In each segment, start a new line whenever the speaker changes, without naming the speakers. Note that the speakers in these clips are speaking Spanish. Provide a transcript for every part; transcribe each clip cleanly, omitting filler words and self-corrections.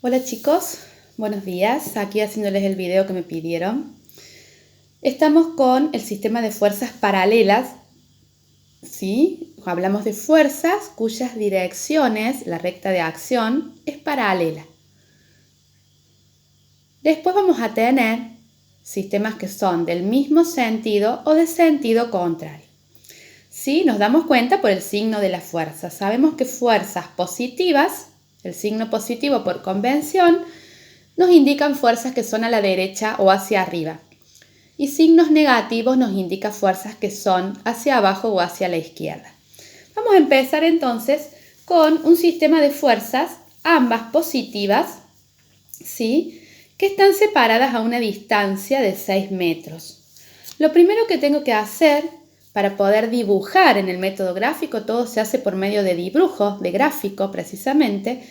Hola chicos, buenos días. Aquí haciéndoles el video que me pidieron. Estamos con el sistema de fuerzas paralelas, ¿sí? Hablamos de fuerzas cuyas direcciones, la recta de acción, es paralela. Después vamos a tener sistemas que son del mismo sentido o de sentido contrario. ¿Sí? Nos damos cuenta por el signo de la fuerza. Sabemos que fuerzas positivas, el signo positivo por convención, nos indican fuerzas que son a la derecha o hacia arriba. Y signos negativos nos indican fuerzas que son hacia abajo o hacia la izquierda. Vamos a empezar entonces con un sistema de fuerzas, ambas positivas, ¿sí? Que están separadas a una distancia de 6 metros. Lo primero que tengo que hacer para poder dibujar en el método gráfico, todo se hace por medio de dibujo, de gráfico precisamente,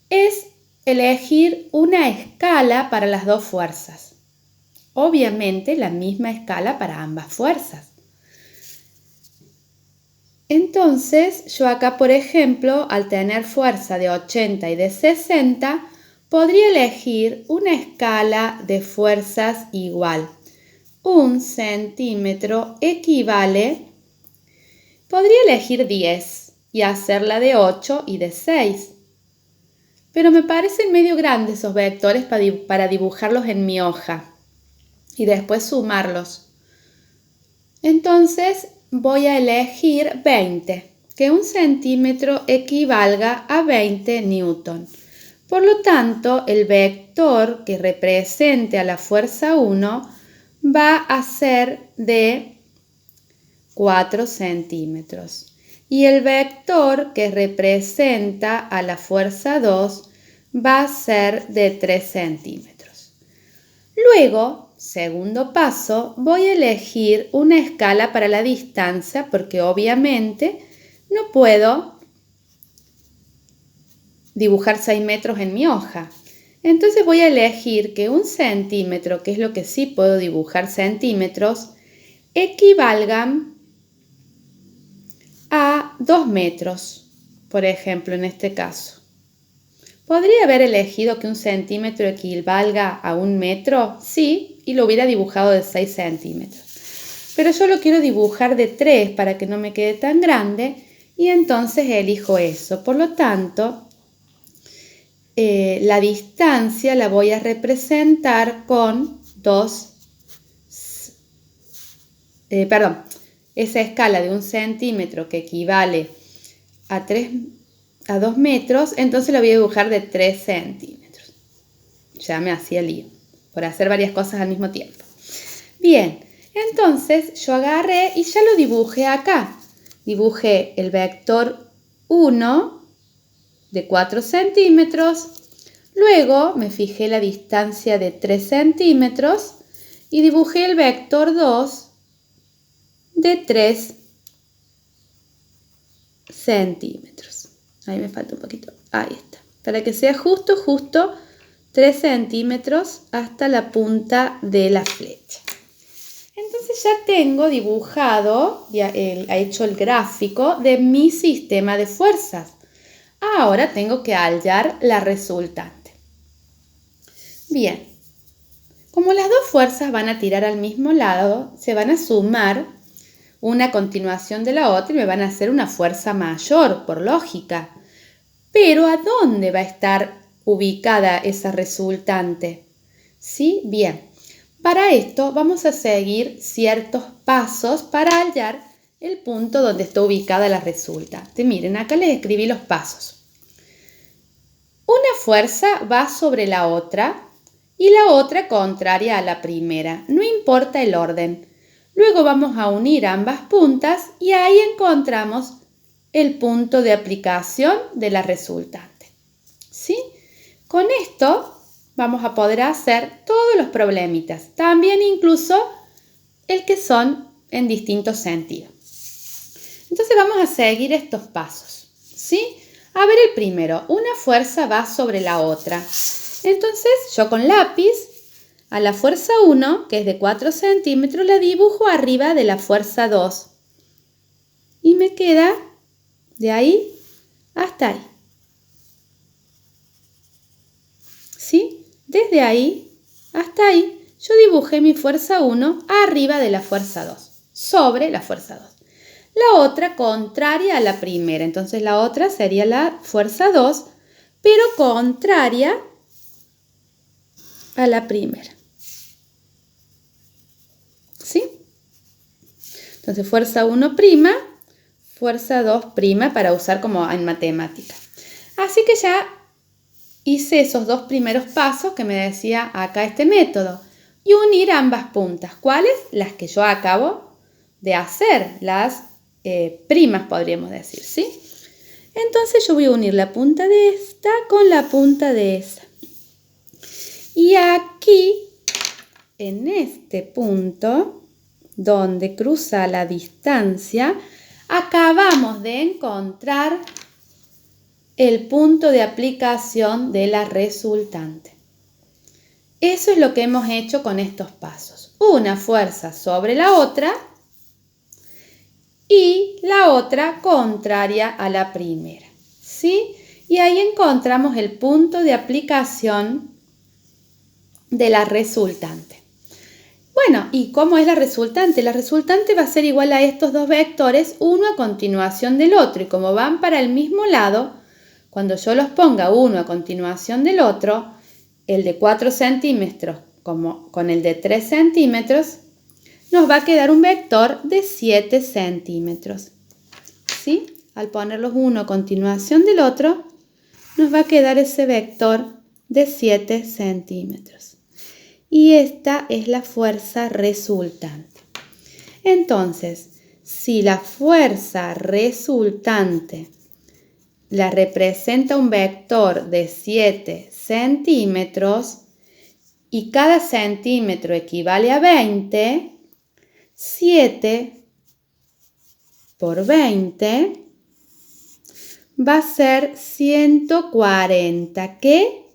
es elegir una escala para las dos fuerzas. Obviamente la misma escala para ambas fuerzas. Entonces yo acá, por ejemplo, al tener fuerza de 80 y de 60, podría elegir una escala de fuerzas igual. 1 centímetro equivale, podría elegir 10 y hacerla de 8 y de 6. Pero me parecen medio grandes esos vectores para dibujarlos en mi hoja y después sumarlos. Entonces voy a elegir 20, que 1 centímetro equivalga a 20 newton. Por lo tanto, el vector que represente a la fuerza 1 va a ser de 4 centímetros. Y el vector que representa a la fuerza 2 va a ser de 3 centímetros. Luego, segundo paso, voy a elegir una escala para la distancia porque obviamente no puedo dibujar 6 metros en mi hoja. Entonces voy a elegir que 1 centímetro, que es lo que sí puedo dibujar centímetros, equivalgan a 2 metros, por ejemplo, en este caso. ¿Podría haber elegido que 1 centímetro equivalga a 1 metro? Sí, y lo hubiera dibujado de 6 centímetros. Pero yo lo quiero dibujar de 3 para que no me quede tan grande y entonces elijo eso. Por lo tanto, la distancia la voy a representar con esa escala de 1 centímetro que equivale a 2 metros, entonces la voy a dibujar de 3 centímetros. Ya me hacía lío por hacer varias cosas al mismo tiempo. Bien, entonces yo agarré y ya lo dibujé acá. Dibujé el vector 1 de 4 centímetros. Luego me fijé la distancia de 3 centímetros y dibujé el vector 2 de 3 centímetros. Ahí me falta un poquito. Ahí está. Para que sea justo 3 centímetros hasta la punta de la flecha. Entonces ya tengo dibujado, hecho el gráfico de mi sistema de fuerzas. Ahora tengo que hallar la resultante. Bien, como las dos fuerzas van a tirar al mismo lado, se van a sumar una a continuación de la otra y me van a hacer una fuerza mayor, por lógica. Pero ¿a dónde va a estar ubicada esa resultante? ¿Sí? Bien. Para esto vamos a seguir ciertos pasos para hallar el punto donde está ubicada la resultante. Miren, acá les escribí los pasos. Una fuerza va sobre la otra y la otra contraria a la primera. No importa el orden. Luego vamos a unir ambas puntas y ahí encontramos el punto de aplicación de la resultante. ¿Sí? Con esto vamos a poder hacer todos los problemitas, también incluso el que son en distintos sentidos. Entonces vamos a seguir estos pasos, ¿sí? A ver el primero, una fuerza va sobre la otra. Entonces yo con lápiz a la fuerza 1, que es de 4 centímetros, la dibujo arriba de la fuerza 2. Y me queda de ahí hasta ahí. desde ahí hasta ahí yo dibujé mi fuerza 1 arriba de la fuerza 2, sobre la fuerza 2. La otra contraria a la primera, entonces la otra sería la fuerza 2, pero contraria a la primera. ¿Sí? Entonces fuerza 1', fuerza 2' para usar como en matemática. Así que ya hice esos dos primeros pasos que me decía acá este método. Y unir ambas puntas. ¿Cuáles? Las que yo acabo de hacer, las primas podríamos decir, ¿sí? Entonces yo voy a unir la punta de esta con la punta de esa. Y aquí, en este punto, donde cruza la distancia, acabamos de encontrar el punto de aplicación de la resultante. Eso es lo que hemos hecho con estos pasos. Una fuerza sobre la otra y la otra contraria a la primera, ¿sí? Y ahí encontramos el punto de aplicación de la resultante. Bueno, ¿y cómo es la resultante? La resultante va a ser igual a estos dos vectores, uno a continuación del otro. Y como van para el mismo lado, cuando yo los ponga uno a continuación del otro, el de 4 centímetros como con el de 3 centímetros, nos va a quedar un vector de 7 centímetros. ¿Sí? Al ponerlos uno a continuación del otro, nos va a quedar ese vector de 7 centímetros. Y esta es la fuerza resultante. Entonces, si la fuerza resultante la representa un vector de 7 centímetros y cada centímetro equivale a 20, 7 por 20 va a ser 140. ¿Qué?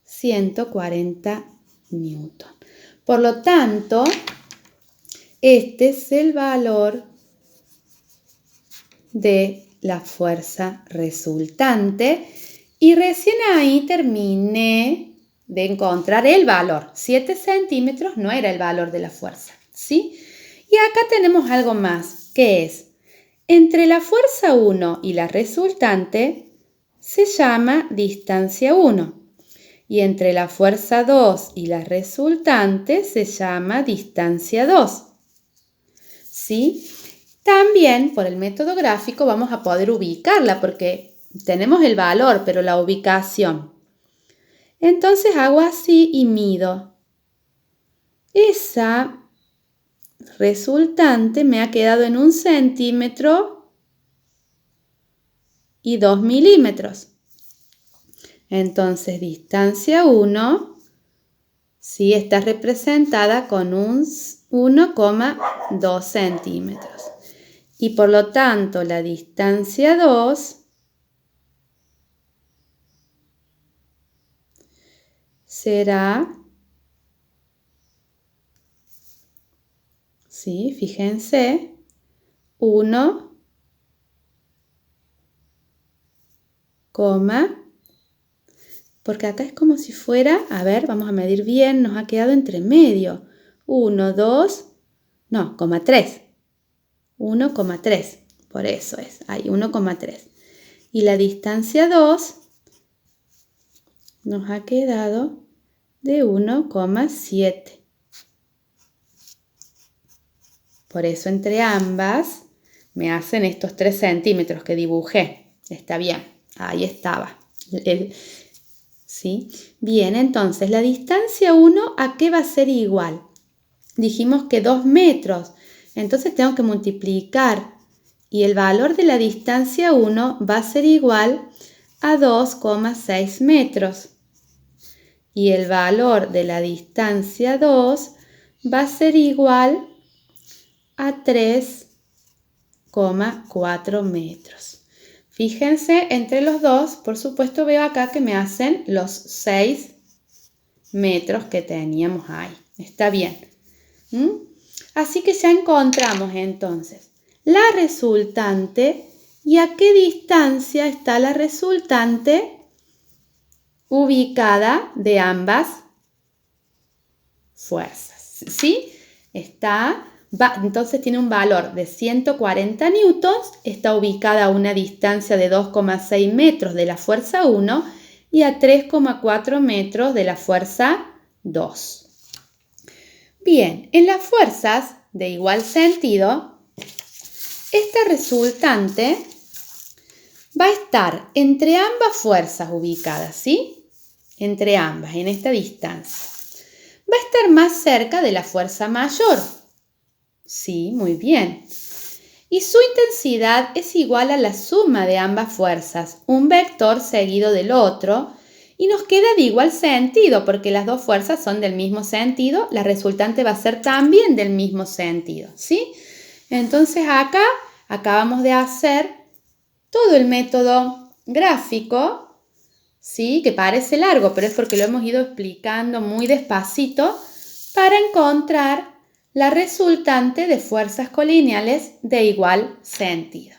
140 newton. Por lo tanto, este es el valor de la fuerza resultante y recién ahí terminé de encontrar el valor. 7 centímetros no era el valor de la fuerza, ¿sí? Y acá tenemos algo más, que es, entre la fuerza 1 y la resultante se llama distancia 1. Y entre la fuerza 2 y la resultante se llama distancia 2. ¿Sí? También por el método gráfico vamos a poder ubicarla porque tenemos el valor, pero la ubicación. Entonces hago así y mido. Esa resultante me ha quedado en 1 centímetro y 2 milímetros. Entonces distancia 1 sí está representada con un 1,2 centímetros. Y por lo tanto la distancia 2 será, sí, fíjense, 1, porque acá es como si fuera, a ver, vamos a medir bien, nos ha quedado entre medio. 1, 2, no, 3. 1,3, por eso es, ahí 1,3. Y la distancia 2 nos ha quedado de 1,7. Por eso entre ambas me hacen estos 3 centímetros que dibujé. Está bien, ahí estaba. ¿Sí? Bien, entonces la distancia 1, ¿a qué va a ser igual? Dijimos que 2 metros. Entonces tengo que multiplicar y el valor de la distancia 1 va a ser igual a 2,6 metros. Y el valor de la distancia 2 va a ser igual a 3,4 metros. Fíjense, entre los dos, por supuesto veo acá que me hacen los 6 metros que teníamos ahí. Está bien. Así que ya encontramos entonces la resultante y a qué distancia está la resultante ubicada de ambas fuerzas, ¿sí? Entonces tiene un valor de 140 newtons, está ubicada a una distancia de 2,6 metros de la fuerza 1 y a 3,4 metros de la fuerza 2. Bien, en las fuerzas de igual sentido, esta resultante va a estar entre ambas fuerzas ubicadas, ¿sí? Entre ambas, en esta distancia. Va a estar más cerca de la fuerza mayor. Sí, muy bien. Y su intensidad es igual a la suma de ambas fuerzas, un vector seguido del otro, y nos queda de igual sentido, porque las dos fuerzas son del mismo sentido, la resultante va a ser también del mismo sentido, ¿sí? Entonces acá acabamos de hacer todo el método gráfico, ¿sí? Que parece largo, pero es porque lo hemos ido explicando muy despacito para encontrar la resultante de fuerzas colineales de igual sentido.